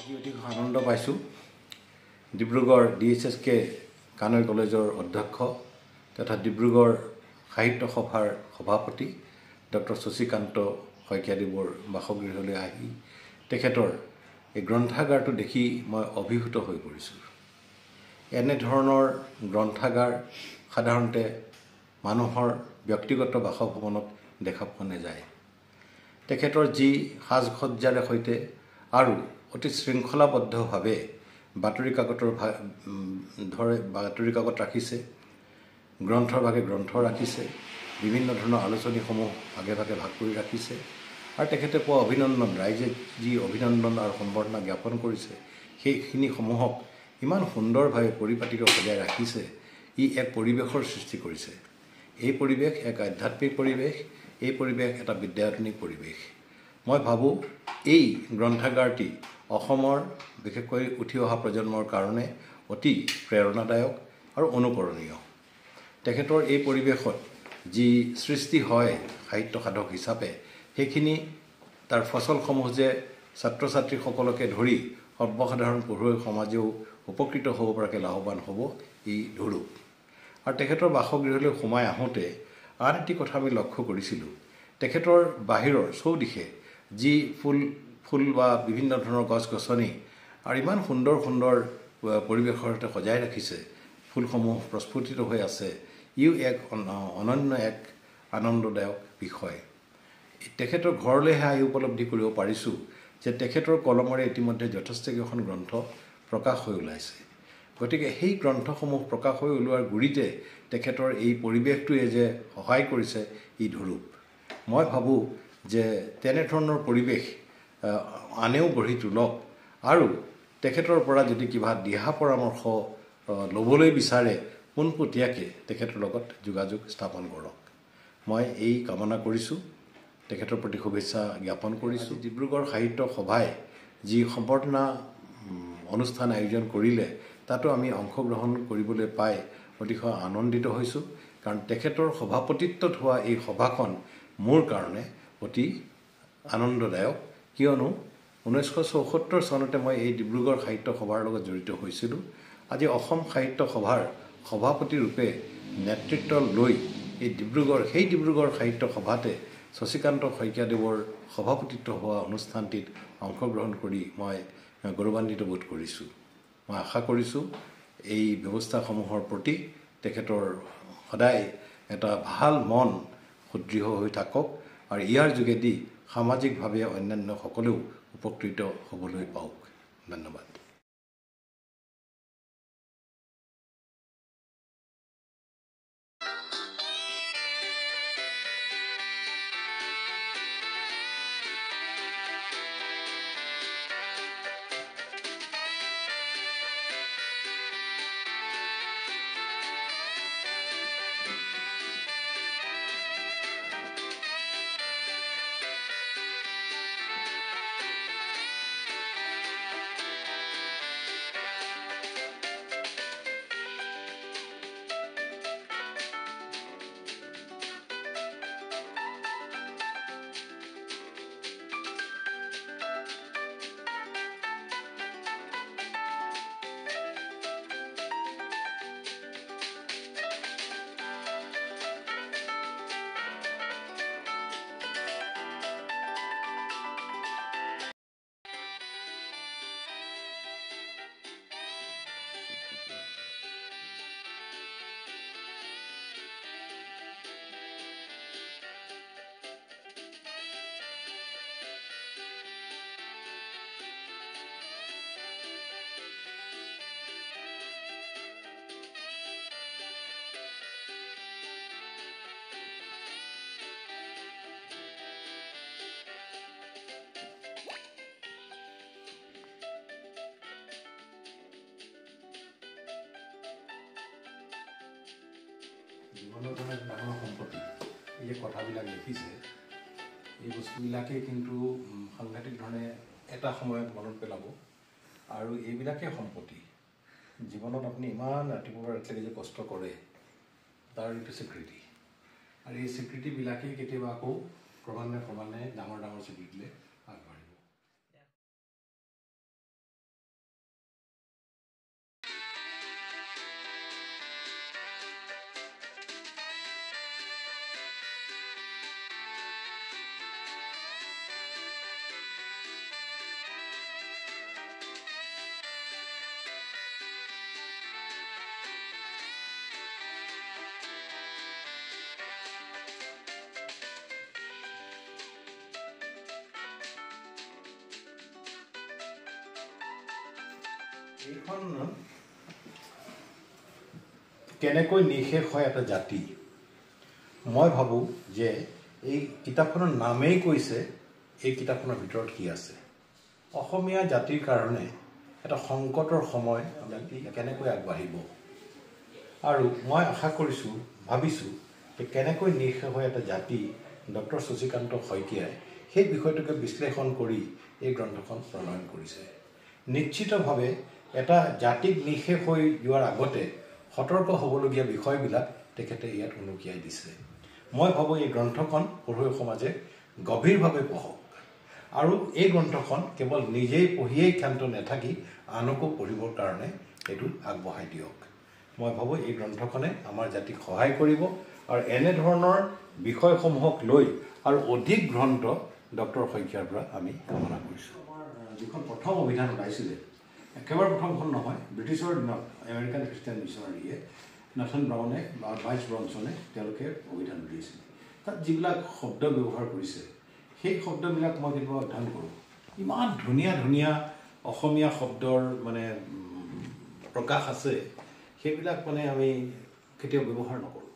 আজি অধিক আনন্দ পাইছোঁ ডিব্ৰুগড় DHSK কানৈ কলেজৰ অধ্যক্ষ তথা ডিব্ৰুগড় সাহিত্য সভাৰ সভাপতি ডক্টৰ শশীকান্ত শইকীয়াদেৱৰ বাসগৃহলৈ আহি তেখেতৰ এই গ্ৰন্থাগাৰটো দেখি মই অভিভূত হৈ পৰিছোঁ। এনে ধৰণৰ গ্ৰন্থাগাৰ সাধাৰণতে মানুহৰ ব্যক্তিগত বাসভৱনত দেখা পোৱা নাযায়। তেখেতৰ যি সাজসজ্জাৰে সৈতে আৰু অতি শৃংখলাবদ্ধভাৱে বাতৰি কাকত ৰাখিছে, গ্ৰন্থৰ ভাগে গ্ৰন্থ ৰাখিছে, বিভিন্ন ধৰণৰ আলোচনীসমূহ ভাগে ভাগে ভাগ কৰি ৰাখিছে আৰু তেখেতে পোৱা অভিনন্দন, ৰাইজে যি অভিনন্দন আৰু সম্বৰ্ধনা জ্ঞাপন কৰিছে সেইখিনিসমূহক ইমান সুন্দৰভাৱে পৰিপাটিকৈ সজাই ৰাখিছে। ই এক পৰিৱেশৰ সৃষ্টি কৰিছে। এই পৰিৱেশ এক আধ্যাত্মিক পৰিৱেশ, এই পৰিৱেশ এটা বিদ্যায়তনিক পৰিৱেশ। মই ভাবোঁ এই গ্ৰন্থাগাৰটি অসমৰ বিশেষকৈ উঠি অহা প্ৰজন্মৰ কাৰণে অতি প্ৰেৰণাদায়ক আৰু অনুকৰণীয়। তেখেতৰ এই পৰিৱেশত যি সৃষ্টি হয় সাহিত্য সাধক হিচাপে, সেইখিনি তাৰ ফচলসমূহ যে ছাত্ৰ ছাত্ৰীসকলকে ধৰি সৰ্বসাধাৰণ পঢ়ুৱৈ সমাজেও উপকৃত হ'ব পৰাকৈ লাভৱান হ'ব, ই ধুৰুপ। আৰু তেখেতৰ বাসগৃহলৈ সোমাই আহোঁতে আন এটি কথা আমি লক্ষ্য কৰিছিলোঁ। তেখেতৰ বাহিৰৰ চৌদিশে যি ফুল বা বিভিন্ন ধৰণৰ গছ গছনি আৰু ইমান সুন্দৰ সুন্দৰ পৰিৱেশৰ সৈতে সজাই ৰাখিছে, ফুলসমূহ প্ৰস্ফুটিত হৈ আছে, ইও এক অনন্য এক আনন্দদায়ক বিষয়। তেখেতৰ ঘৰলৈহে আহি উপলব্ধি কৰিব পাৰিছোঁ যে তেখেতৰ কলমৰে ইতিমধ্যে যথেষ্টকেইখন গ্ৰন্থ প্ৰকাশ হৈ ওলাইছে। গতিকে সেই গ্ৰন্থসমূহ প্ৰকাশ হৈ ওলোৱাৰ গুৰিতে তেখেতৰ এই পৰিৱেশটোৱে যে সহায় কৰিছে, ই ধুৰুপ। মই ভাবোঁ যে তেনেধৰণৰ পৰিৱেশ আনেও গঢ়ি তোলক আৰু তেখেতৰ পৰা যদি কিবা দিহা পৰামৰ্শ ল'বলৈ বিচাৰে, পোনপটীয়াকৈ তেখেতৰ লগত যোগাযোগ স্থাপন কৰক। মই এই কামনা কৰিছোঁ, তেখেতৰ প্ৰতি শুভেচ্ছা জ্ঞাপন কৰিছোঁ। ডিব্ৰুগড় সাহিত্য সভাই যি সম্বৰ্ধনা অনুষ্ঠান আয়োজন কৰিলে, তাতো আমি অংশগ্ৰহণ কৰিবলৈ পাই অতিশয় আনন্দিত হৈছোঁ। কাৰণ তেখেতৰ সভাপতিত্বত হোৱা এই সভাখন মোৰ কাৰণে অতি আনন্দদায়ক, কিয়নো 1974 চনতে মই এই ডিব্ৰুগড় সাহিত্য সভাৰ লগত জড়িত হৈছিলোঁ। আজি অসম সাহিত্য সভাৰ সভাপতি ৰূপে নেতৃত্ব লৈ এই সেই ডিব্ৰুগড় সাহিত্য সভাতে শশীকান্ত শইকীয়াদেৱৰ সভাপতিত্ব হোৱা অনুষ্ঠানটিত অংশগ্ৰহণ কৰি মই গৌৰৱান্বিত বোধ কৰিছোঁ। মই আশা কৰিছোঁ এই ব্যৱস্থাসমূহৰ প্ৰতি তেখেতৰ সদায় এটা ভাল মন সুদৃঢ় হৈ থাকক আৰু ইয়াৰ যোগেদি সামাজিকভাৱে অন্যান্য সকলেও উপকৃত হ'বলৈ পাওক। ধন্যবাদ। জীৱনৰ কাৰণে ডাঙৰ সম্পত্তি, এই যে কথাবিলাক লিখিছে, এই বস্তুবিলাকেই কিন্তু সাংঘাতিক ধৰণে এটা সময়ত মনত পেলাব আৰু এইবিলাকেই সম্পত্তি। জীৱনত আপুনি ইমান ৰাতিপুৱাৰ পৰা ৰাতিলৈকে যে কষ্ট কৰে, তাৰ এইটো স্বীকৃতি। আৰু এই স্বীকৃতিবিলাকেই কেতিয়াবা আকৌ ক্ৰমান্বয়ে ডাঙৰ স্বীকৃতিলৈ আগবাঢ়ে। এইখন কেনেকৈ নিঃশেষ হয় এটা জাতি মই ভাবোঁ যে এই কিতাপখনৰ নামেই কৈছে এই কিতাপখনৰ ভিতৰত কি আছে অসমীয়া জাতিৰ কাৰণে এটা সংকটৰ সময় জাতি কেনেকৈ আগবাঢ়িব আৰু মই আশা কৰিছোঁ ভাবিছোঁ যে কেনেকৈ নিঃশেষ হয় এটা জাতি ডক্টৰ শশীকান্ত শইকীয়াই সেই বিষয়টোকে বিশ্লেষণ কৰি এই গ্ৰন্থখন প্ৰণয়ন কৰিছে নিশ্চিতভাৱে এটা জাতিক নিঃশেষ হৈ যোৱাৰ আগতে সতৰ্ক হ'বলগীয়া বিষয়বিলাক তেখেতে ইয়াত উনুকিয়াই দিছে মই ভাবোঁ এই গ্ৰন্থখন পঢ়ুৱৈ সমাজে গভীৰভাৱে পঢ়ক আৰু এই গ্ৰন্থখন কেৱল নিজেই পঢ়িয়েই ক্ষান্ত নাথাকি আনকো পঢ়িবৰ কাৰণে এইটো আগবঢ়াই দিয়ক মই ভাবোঁ এই গ্ৰন্থখনে আমাৰ জাতিক সহায় কৰিব আৰু এনেধৰণৰ বিষয়সমূহক লৈ আৰু অধিক গ্ৰন্থ ডক্টৰ শইকীয়াৰ পৰা আমি কামনা কৰিছোঁ আমাৰ যিখন প্ৰথম অভিধান ওলাইছিলে একেবাৰে প্ৰথমখন নহয় ব্ৰিটিছৰ দিনত আমেৰিকান খ্ৰীষ্টিয়ান মিছনাৰীয়ে নাথান ব্ৰাউনে বা ভাইচ ব্ৰনছনে তেওঁলোকে অভিধান উলিয়াইছিলে তাত যিবিলাক শব্দ ব্যৱহাৰ কৰিছে সেই শব্দবিলাক মই কেতিয়াবা অধ্যয়ন কৰোঁ ইমান ধুনীয়া ধুনীয়া অসমীয়া শব্দৰ মানে প্ৰকাশ আছে সেইবিলাক মানে আমি কেতিয়াও ব্যৱহাৰ নকৰোঁ